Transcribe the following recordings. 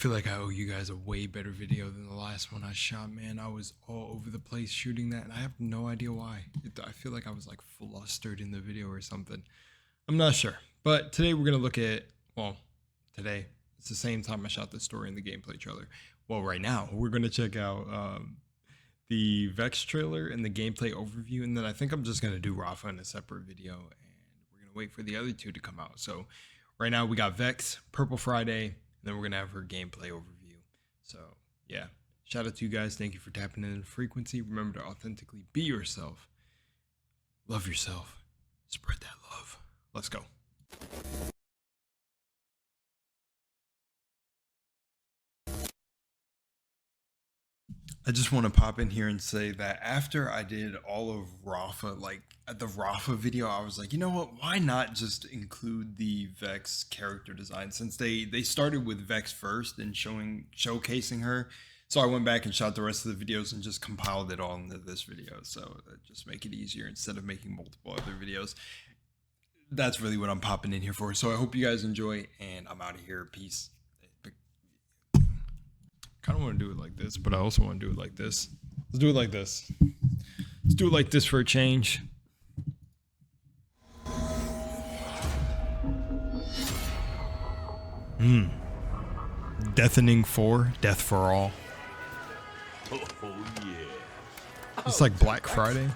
feel like I owe you guys a way better video than the last one I shot, man. I was all over the place shooting that, and I have no idea why. I feel like I was like flustered in the video or something. I'm not sure. But today we're going to look at, well, today, it's the same time I shot the story and the gameplay trailer. Well, right now, we're going to check out the VEX trailer and the gameplay overview, and then I think I'm just going to do Rafa in a separate video, and we're going to wait for the other two to come out. So right now we got VEX, Purple Friday, and then we're going to have her gameplay overview. So yeah, shout out to you guys. Thank you for tapping in frequency. Remember to authentically be yourself. Love yourself. Spread that love. Let's go. I just want to pop in here and say that after I did all of Rafa, like at the Rafa video, I was like, you know what, why not just include the VEX character design, since they started with VEX first and showcasing her. So I went back and shot the rest of the videos and just compiled it all into this video. So just make it easier instead of making multiple other videos. That's really what I'm popping in here for. So I hope you guys enjoy, and I'm out of here. Peace. Kind of want to do it like this, but I also want to do it like this. Let's do it like this. Let's do it like this for a change. Deafening 4, Death for All. Oh yeah. It's like Black Friday.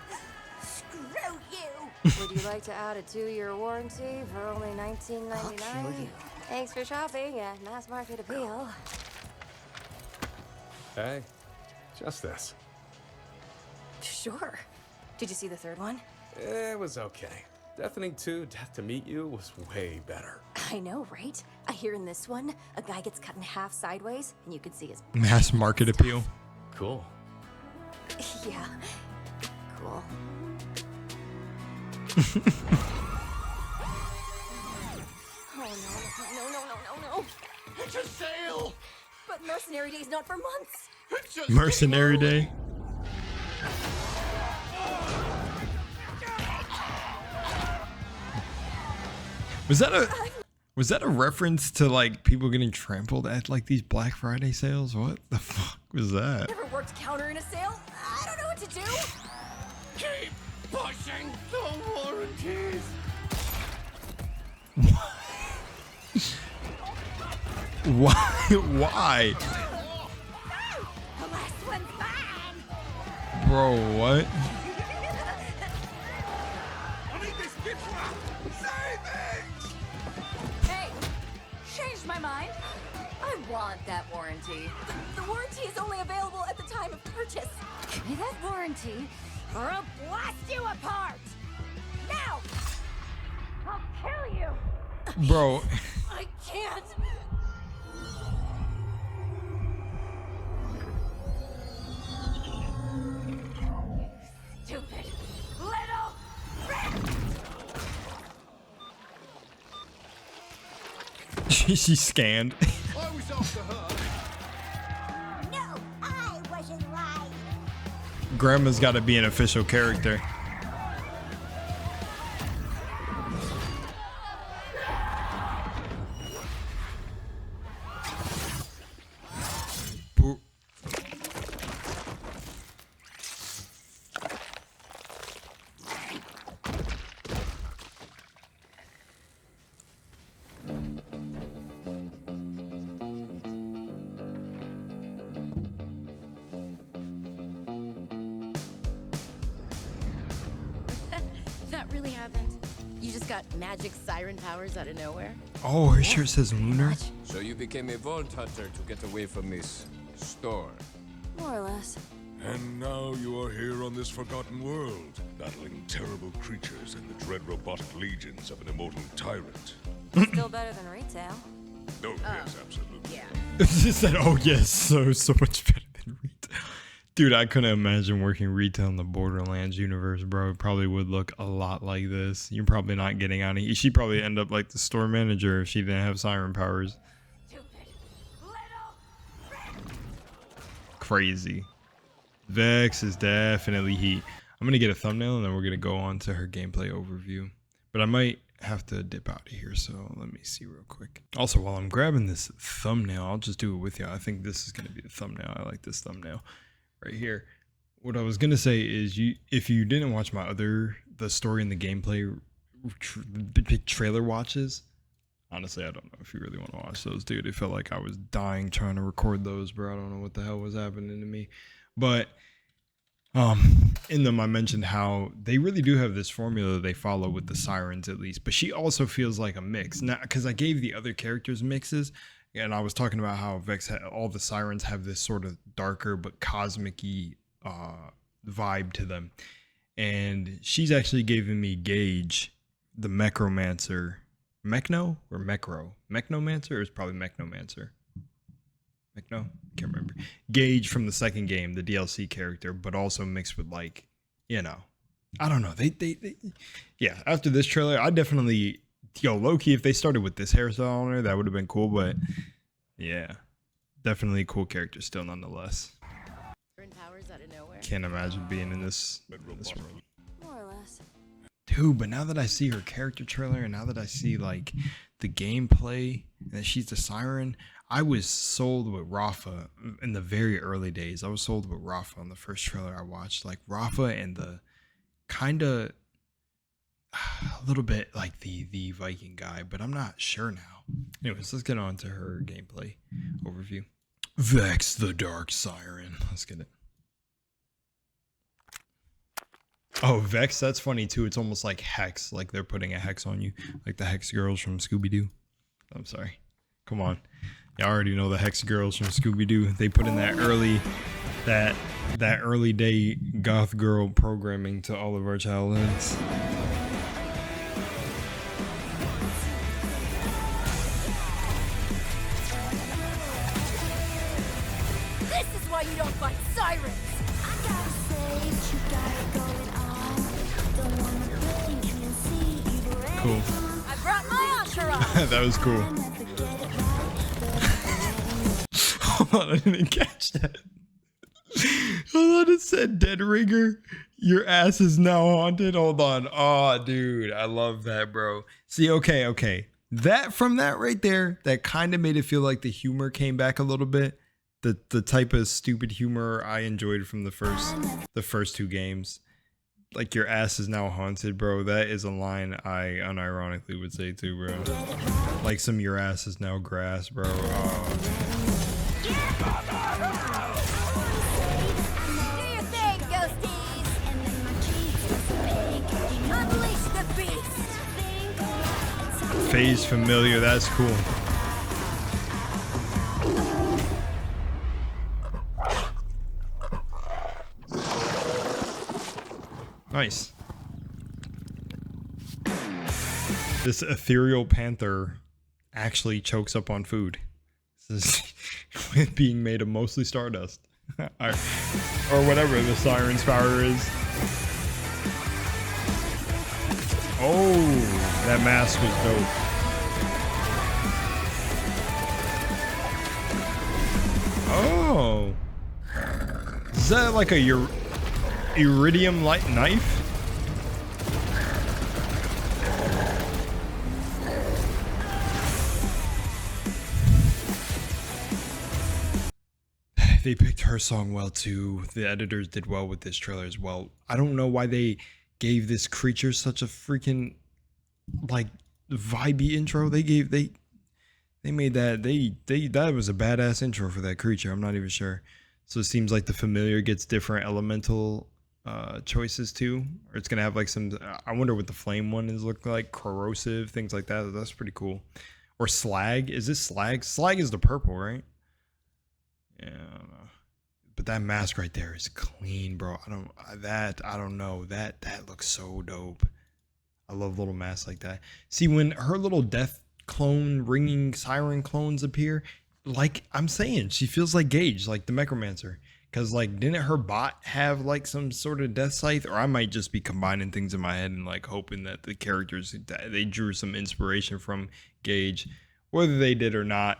Screw you! Would you like to add a 2-year warranty for only $19.99? Thanks for shopping at Mass Market Appeal. Hey, just this. Sure. Did you see the third one? It was okay. Deafening 2, Death to Meet You was way better. I know, right? I hear in this one, a guy gets cut in half sideways, and you can see his Mass Market Appeal. Cool. Yeah. Cool. Oh, no. It's a sale! But Mercenary Day's not for months. It's just Mercenary Day. Was that a reference to like people getting trampled at like these Black Friday sales? What the fuck was that? Never worked counter in a sale? I don't know what to do. keep pushing the warranties! Why? The last one's mine. Bro, what? I need this bitch savings! Hey, changed my mind. I want that warranty. The warranty is only available at the time of purchase. Give me that warranty, or I'll blast you apart. Now, I'll kill you. Bro. I can't. Stupid little rat. She scanned. I was after her. No, I wasn't right. Grandma's got to be an official character. That really happened. You just got magic siren powers out of nowhere? Oh, her shirt says Lunar. So you became a vault hunter to get away from this store. More or less. And now you are here on this forgotten world, battling terrible creatures and the dread robotic legions of an immortal tyrant. Still better than retail. Oh, yes, absolutely. Yeah. She said, "Oh yes, so much better than retail." Dude, I couldn't imagine working retail in the Borderlands universe, bro. It probably would look a lot like this. You're probably not getting out of here. She'd probably end up like the store manager if she didn't have siren powers. Stupid little rat. Crazy. VEX is definitely heat. I'm gonna get a thumbnail and then we're gonna go on to her gameplay overview. But I might have to dip out of here, so let me see real quick. Also, while I'm grabbing this thumbnail, I'll just do it with you. I think this is going to be the thumbnail. I like this thumbnail right here. What I was going to say is, if you didn't watch my the story and the gameplay trailer watches, honestly, I don't know if you really want to watch those, dude. It felt like I was dying trying to record those, bro. I don't know what the hell was happening to me. But in them, I mentioned how they really do have this formula they follow with the sirens, at least. But she also feels like a mix. Now, because I gave the other characters mixes, and I was talking about how VEX, all the sirens have this sort of darker but cosmic-y vibe to them. And she's actually giving me Gage, the Mechromancer. Mechno or Mechro? Mechnomancer, or it's probably Mechnomancer. Mechno? Can't remember. Gage from the second game, the DLC character, but also mixed with, like, you know, I don't know. Yeah, after this trailer, I definitely, low-key, if they started with this hairstyle on her, that would have been cool, but yeah, definitely a cool character still nonetheless. Powers out of nowhere. Can't imagine being in this world. More or less. Dude, but now that I see her character trailer and now that I see like the gameplay and that she's the siren, I was sold with Rafa in the very early days. I was sold with Rafa on the first trailer I watched. Like Rafa and the kind of a little bit like the Viking guy, but I'm not sure now. Anyways, let's get on to her gameplay overview. VEX the Dark Siren. Let's get it. Oh, VEX, that's funny too. It's almost like Hex, like they're putting a hex on you, like the Hex girls from Scooby-Doo. I'm sorry. Come on. Y'all already know the Hex girls from Scooby-Doo. They put in that early day goth girl programming to all of our childhoods. This is why you don't fight sirens! Cool. I brought my entourage! That was cool. Hold on, I didn't catch that. Hold on, it said Dead Ringer. Your ass is now haunted. Hold on. Oh, dude, I love that, bro. See, okay. That from that right there, that kind of made it feel like the humor came back a little bit. The type of stupid humor I enjoyed from the first two games. Like, your ass is now haunted, bro. That is a line I unironically would say too, bro. Like some your ass is now grass, bro. Oh. Do your thing, ghosties! Unleash the beast! Phase familiar, that's cool. Nice. This ethereal panther actually chokes up on food. This is with being made of mostly stardust. Or whatever the siren's power is. Oh, that mask was dope. Oh. Is that like a iridium light knife? They picked her song well too. The editors did well with this trailer as well. I don't know why they gave this creature such a freaking like vibey intro. They made that that was a badass intro for that creature. I'm not even sure. So it seems like the familiar gets different elemental choices too, or it's gonna have like some. I wonder what the flame one is look like, corrosive things like that. That's pretty cool. Or slag. Is this slag? Slag is the purple, right? Yeah, I don't know. But that mask right there is clean, bro. I don't know. That looks so dope. I love little masks like that. See, when her little death clone ringing siren clones appear, like I'm saying, she feels like Gage, like the Mechromancer. Cause like, didn't her bot have like some sort of death scythe? Or I might just be combining things in my head and like hoping that the characters, they drew some inspiration from Gage. Whether they did or not,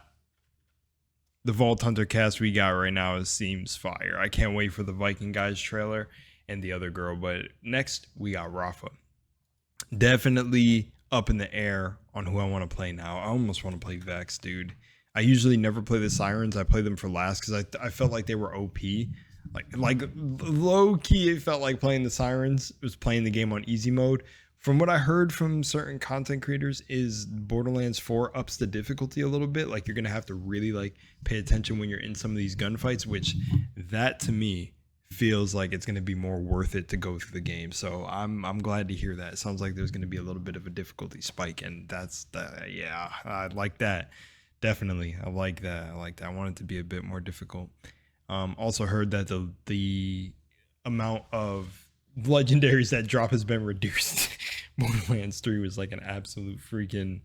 the Vault Hunter cast we got right now seems fire. I can't wait for the Viking guys trailer and the other girl. But next we got Rafa. Definitely up in the air on who I want to play now. I almost want to play Vex, dude. I usually never play the Sirens. I play them for last because I felt like they were OP. Like low key, it felt like playing the Sirens. It was playing the game on easy mode. From what I heard from certain content creators is Borderlands 4 ups the difficulty a little bit. Like you're gonna have to really like pay attention when you're in some of these gunfights, which that to me feels like it's gonna be more worth it to go through the game. So I'm glad to hear that. It sounds like there's gonna be a little bit of a difficulty spike, and yeah, I like that. Definitely, I like that. I want it to be a bit more difficult. Also heard that the amount of legendaries that drop has been reduced. Borderlands 3 was like an absolute freaking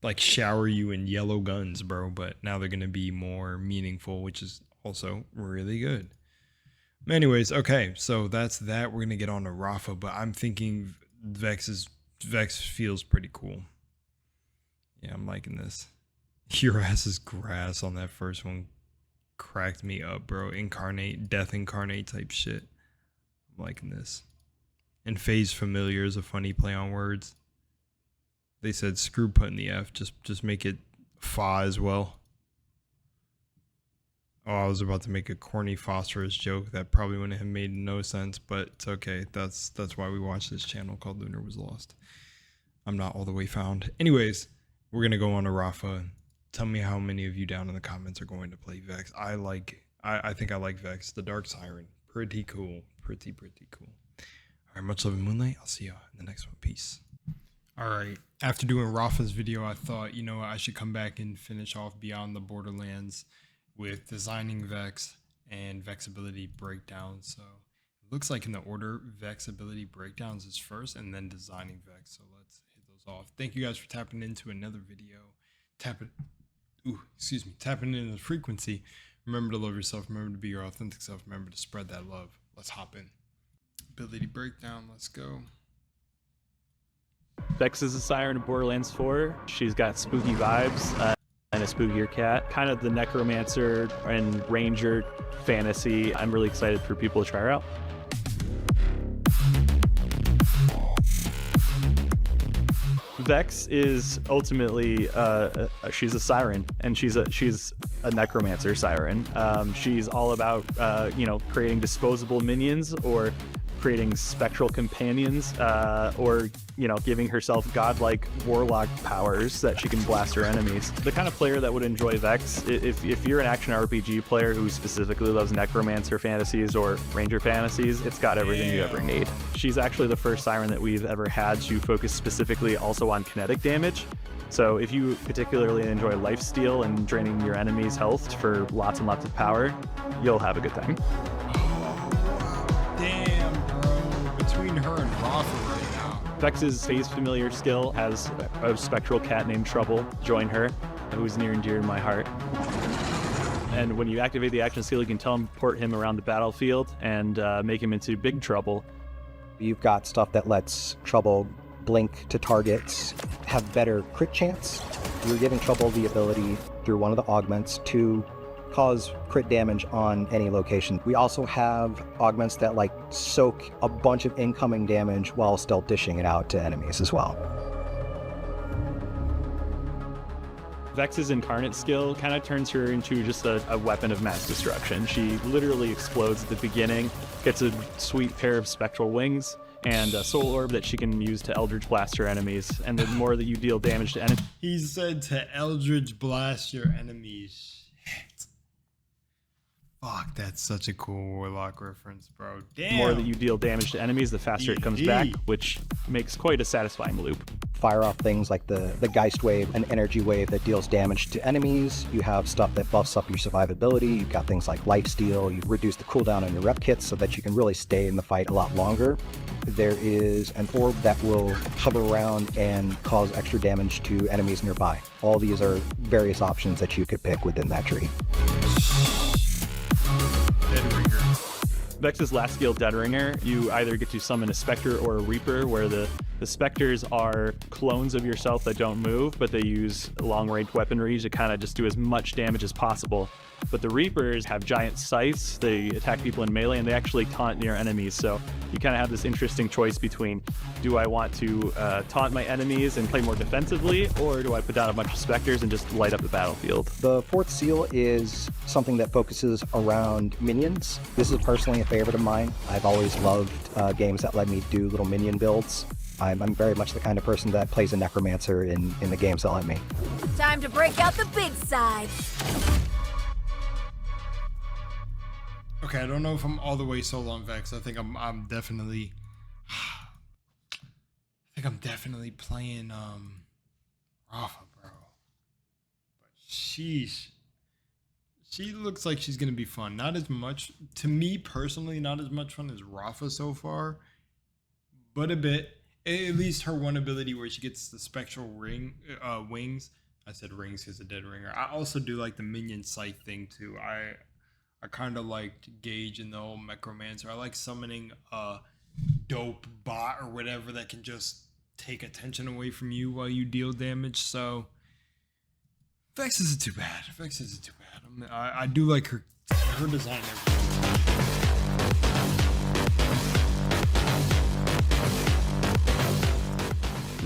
like shower you in yellow guns, bro. But now they're gonna be more meaningful, which is also really good. Anyways, okay, so that's that. We're gonna get on to Rafa, but I'm thinking Vex feels pretty cool. Yeah, I'm liking this. Your ass is grass on that first one. Cracked me up, bro. Incarnate, death incarnate type shit. I'm liking this. And phase familiar is a funny play on words. They said screw putting the F, just make it fa as well. Oh, I was about to make a corny phosphorus joke that probably wouldn't have made no sense, but it's okay. That's why we watch this channel called Lunar Was Lost. I'm not all the way found. Anyways, we're gonna go on to Rafa. Tell me how many of you down in the comments are going to play Vex. I think I like Vex. The Dark Siren. Pretty cool. Pretty cool. All right, much love and Moonlight. I'll see you in the next one. Peace. All right. After doing Rafa's video, I thought, you know what, I should come back and finish off Beyond the Borderlands with designing Vex and Vex ability breakdowns. So it looks like in the order, Vex ability breakdowns is first and then designing Vex. So let's hit those off. Thank you guys for tapping into another video. Tapping into the frequency. Remember to love yourself. Remember to be your authentic self. Remember to spread that love. Let's hop in. Ability breakdown. Let's go. Vex is a siren in Borderlands 4. She's got spooky vibes and a spookier cat. Kind of the necromancer and ranger fantasy. I'm really excited for people to try her out. Vex is ultimately she's a siren, and she's a necromancer siren. She's all about creating disposable minions or creating spectral companions, or giving herself godlike warlock powers that she can blast her enemies. The kind of player that would enjoy Vex, if you're an action RPG player who specifically loves necromancer fantasies or ranger fantasies, it's got everything you ever need. She's actually the first siren that we've ever had to focus specifically also on kinetic damage. So if you particularly enjoy lifesteal and draining your enemy's health for lots and lots of power, you'll have a good time. Damn, bro. Between her and Rafa right now. Vex's phase familiar skill has a spectral cat named Trouble join her, who's near and dear to my heart. And when you activate the action skill, you can teleport him around the battlefield and make him into Big Trouble. You've got stuff that lets Trouble blink to targets, have better crit chance. You're giving Trouble the ability through one of the augments to cause crit damage on any location. We also have augments that soak a bunch of incoming damage while still dishing it out to enemies as well. Vex's incarnate skill kind of turns her into just a weapon of mass destruction. She literally explodes at the beginning, gets a sweet pair of spectral wings, and a soul orb that she can use to Eldritch Blast her enemies. And the more that you deal damage to enemies... He said to Eldritch Blast your enemies. Fuck, that's such a cool Warlock reference, bro. Damn. The more that you deal damage to enemies, the faster it comes back, which makes quite a satisfying loop. Fire off things like the Geist Wave, an energy wave that deals damage to enemies. You have stuff that buffs up your survivability. You've got things like Lifesteal. You reduce the cooldown on your rep kits so that you can really stay in the fight a lot longer. There is an orb that will hover around and cause extra damage to enemies nearby. All these are various options that you could pick within that tree. Vex's last skill, Dead Ringer, you either get to summon a Spectre or a Reaper, where the The Spectres are clones of yourself that don't move, but they use long-range weaponry to kind of just do as much damage as possible. But the Reapers have giant scythes, they attack people in melee, and they actually taunt near enemies. So you kind of have this interesting choice between, do I want to taunt my enemies and play more defensively, or do I put down a bunch of Spectres and just light up the battlefield? The fourth seal is something that focuses around minions. This is personally a favorite of mine. I've always loved games that let me do little minion builds. I'm very much the kind of person that plays a necromancer in the games that let me. Time to break out the big side. Okay, I don't know if I'm all the way sold on Vex. I think I'm definitely playing Rafa, bro. But sheesh. She looks like she's gonna be fun. Not as much to me personally, not as much fun as Rafa so far, but a bit. At least her one ability where she gets the spectral wings. I said rings because a dead ringer. I also do like the minion scythe thing too. I kind of liked Gage and the whole Necromancer. I like summoning a dope bot or whatever that can just take attention away from you while you deal damage. So Vex isn't too bad. I do like her design.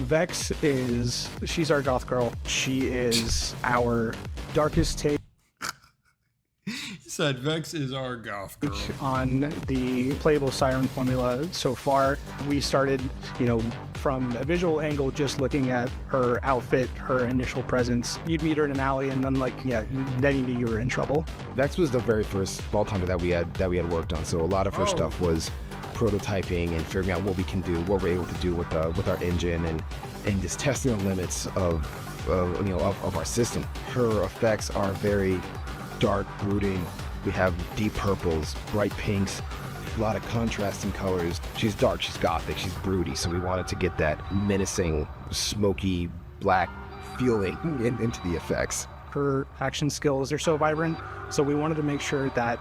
Vex she's our goth girl. She is our darkest take. He said Vex is our goth girl. On the playable Siren formula so far. We started, from a visual angle, just looking at her outfit, her initial presence. You'd meet her in an alley, and then then you knew you were in trouble. Vex was the very first Vault Hunter that we had worked on, so a lot of her stuff was prototyping and figuring out what we can do, what we're able to do with our engine, and just testing the limits of our system. Her effects are very dark, brooding. We have deep purples, bright pinks, a lot of contrasting colors. She's dark, she's gothic, she's broody, so we wanted to get that menacing, smoky, black feeling into the effects. Her action skills are so vibrant, so we wanted to make sure that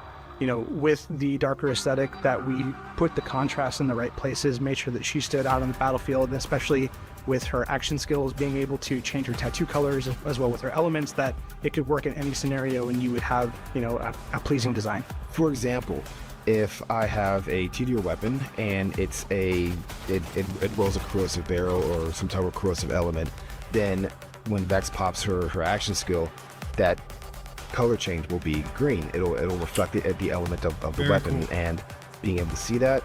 with the darker aesthetic, that we put the contrast in the right places, made sure that she stood out on the battlefield, and especially with her action skills, being able to change her tattoo colors as well with her elements, that it could work in any scenario and you would have, a pleasing design. For example, if I have a TDR weapon and it rolls a corrosive barrel or some type of corrosive element, then when Vex pops her action skill, that color change will be green. It'll reflect the element of the weapon, cool. And being able to see that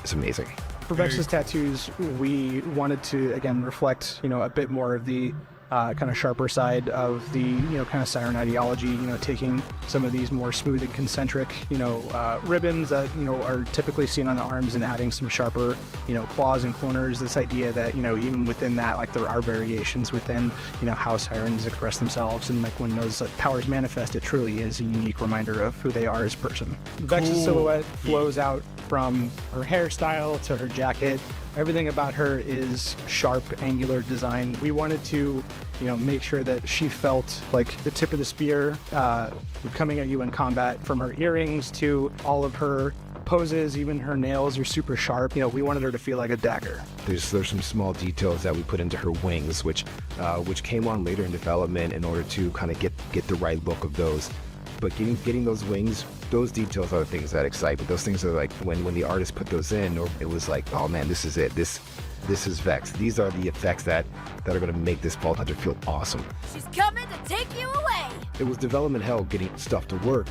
is amazing. For Vex's tattoos, we wanted to again reflect, a bit more of the kind of sharper side of the, kind of Siren ideology, taking some of these more smooth and concentric, ribbons that, are typically seen on the arms and adding some sharper, claws and corners. This idea that, even within that, there are variations within, how Sirens express themselves, and when those powers manifest, it truly is a unique reminder of who they are as a person. Vex's silhouette flows out from her hairstyle to her jacket. Everything about her is sharp, angular design. We wanted to, make sure that she felt like the tip of the spear coming at you in combat, from her earrings to all of her poses. Even her nails are super sharp. We wanted her to feel like a dagger. There's some small details that we put into her wings, which came on later in development in order to kind of get the right look of those. But getting those wings, those details are the things that excite me. Those things are like when the artist put those in, or it was like, oh man, this is it. This is Vex. These are the effects that are going to make this Vault Hunter feel awesome. She's coming to take you away. It was development hell getting stuff to work,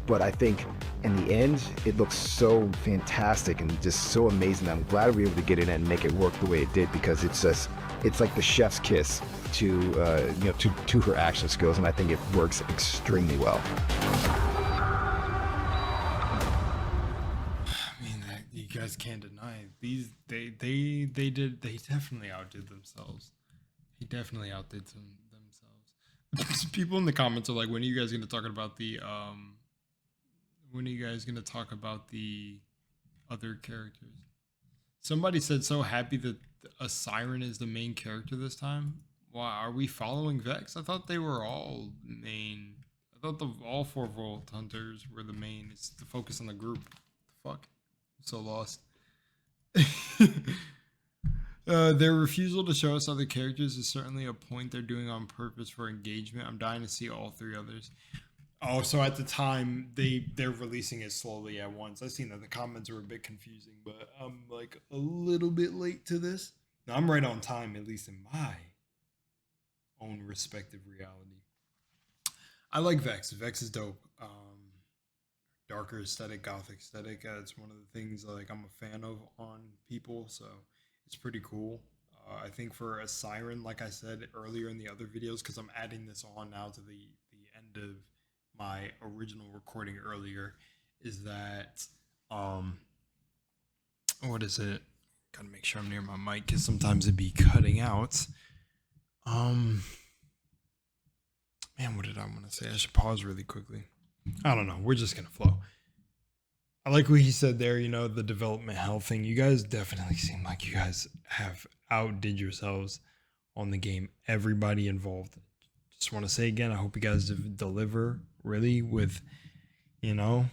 but I think in the end, it looks so fantastic and just so amazing. I'm glad we were able to get it in and make it work the way it did, because it's like the chef's kiss to her action skills, and I think it works extremely well. I mean, you guys can't deny it. They definitely outdid themselves. He definitely outdid themselves. People in the comments are like, when are you guys going to talk about the other characters? Somebody said, so happy that a Siren is the main character this time. Why are we following Vex? I thought they were all main. I thought all 4 Vault Hunters were the main. It's the focus on the group. The fuck? I'm so lost. Their refusal to show us other characters is certainly a point they're doing on purpose for engagement. I'm dying to see all 3 others. Oh, so at the time they're releasing it slowly at once. I seen that the comments were a bit confusing, but I'm like a little bit late to this. Now, I'm right on time, at least in my own respective reality. I like Vex. Vex is dope. Darker aesthetic, gothic aesthetic. It's one of the things like I'm a fan of on people, so it's pretty cool. I think for a Siren, like I said earlier in the other videos, because I'm adding this on now to the end of my original recording earlier, is that what is it? Gotta make sure I'm near my mic because sometimes it'd be cutting out. Man, what did I want to say? I should pause really quickly. I don't know. We're just gonna flow. I like what he said there, you know, the development hell thing. You guys definitely seem like you guys have outdid yourselves on the game. Everybody involved. Just want to say again, I hope you guys deliver really with, you know,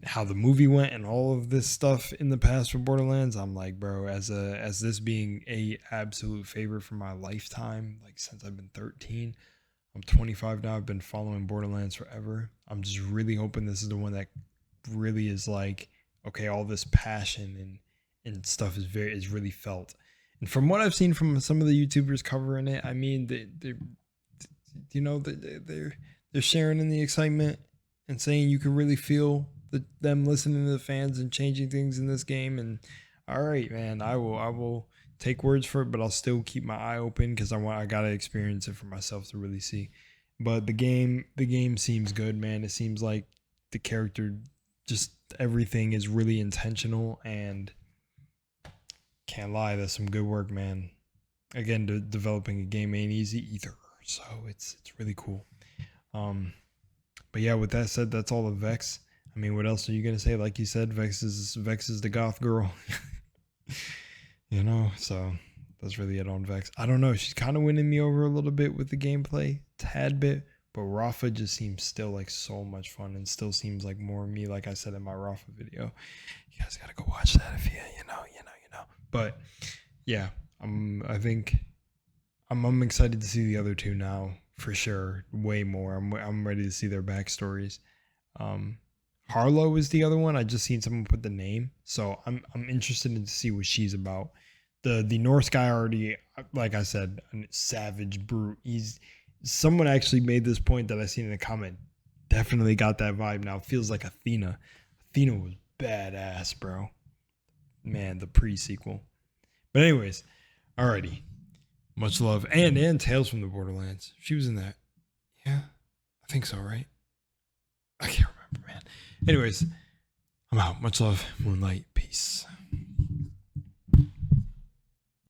how the movie went and all of this stuff in the past for Borderlands. I'm like, bro, as this being a absolute favorite for my lifetime, like since I've been 13. I'm 25 now. I've been following Borderlands forever. I'm just really hoping this is the one that really is like, okay, all this passion and stuff is really felt. And from what I've seen from some of the YouTubers covering it, I mean, they're sharing in the excitement and saying you can really feel them listening to the fans and changing things in this game. And all right, man, I will take words for it, but I'll still keep my eye open because I gotta experience it for myself to really see. But the game seems good, man. It seems like the character, just everything is really intentional, and can't lie, that's some good work, man. Again, developing a game ain't easy either, so it's really cool. But yeah, with that said, that's all of Vex. I mean, what else are you gonna say? Like you said, Vex is the goth girl. You know, so that's really it on Vex. I don't know. She's kind of winning me over a little bit with the gameplay, tad bit, but Rafa just seems still like so much fun and still seems like more me, like I said in my Rafa video. You guys gotta go watch that if you know. But yeah, I'm excited to see the other 2 now for sure. Way more. I'm ready to see their backstories. Harlow is the other one. I just seen someone put the name, so I'm interested to see what she's about. The Norse guy already, like I said, a savage brute. Someone actually made this point that I seen in a comment. Definitely got that vibe now. Feels like Athena. Athena was badass, bro. Man, the pre-sequel. But anyways, alrighty. Much love. And Tales from the Borderlands. She was in that. Yeah, I think so, right? I can't remember, man. Anyways, I'm out. Much love. Moonlight. Peace.